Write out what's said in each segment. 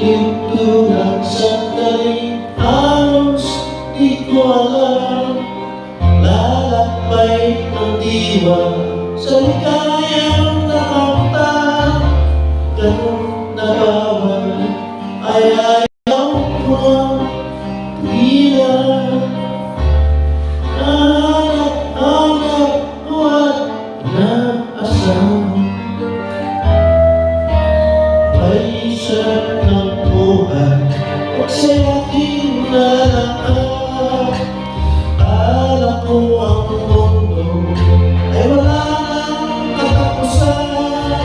Ito lang sandaling halos di ko alam. Lalakbay ng diwa sa ligayang nakamtan. Ganun na bawal ay ayaw mo bilang. Hanap-hanap at naasam. Ay sarap ng buhay, huwag sa aking nalakap. Alam ko ang mundo ay wala nang katapusan.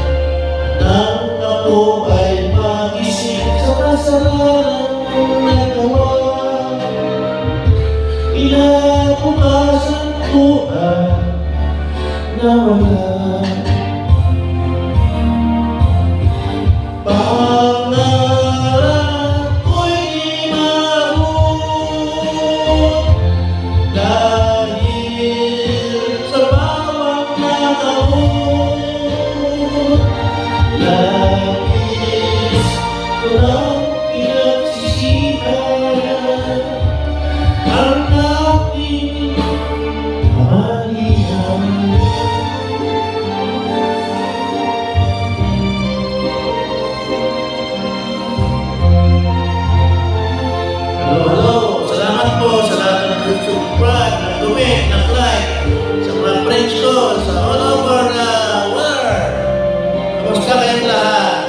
Nang ako ay magising sa kasalanan kong nagawa, kinabukasan ko ay nawala. Pangarap ko'y di maabot dahil sa bawat nakaot. Labis ko lang pinagsisihan ang aking kamalian. Hello, salamat po sa lahat ng nag-subscribe, nag-comment, nag-like, sa mga friends ko sa all over the world. Kamusta kayong lahat?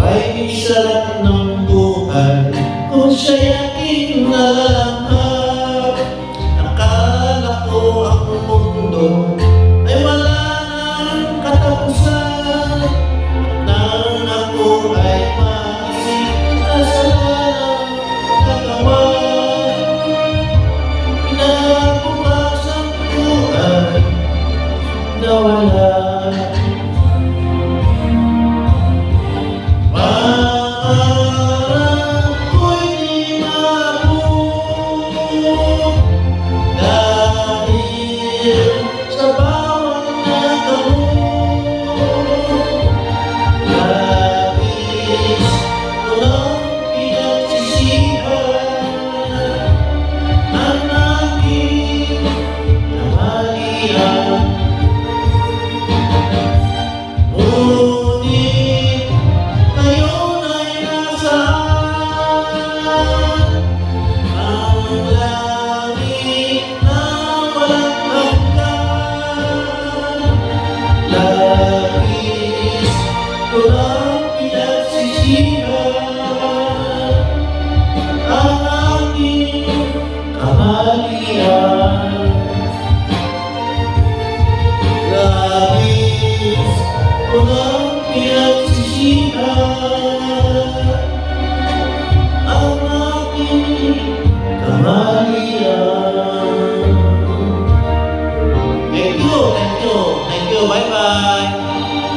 Ay sarap ng buhay kung siya'y aking nalalamhap. Akala ko ang mundo ay wala nang katapusan. Nang ako ay maisip sa kasalanan nagawa, kinabukasan ko ay nawala. Pangarap ko'y di maabot dahil sa bawat nagawa. Labis ko lang pinagsisihan ang aking kamalian. Ngunit ngayon ay nasaan ang langit na walang hanggan. Labis ko lang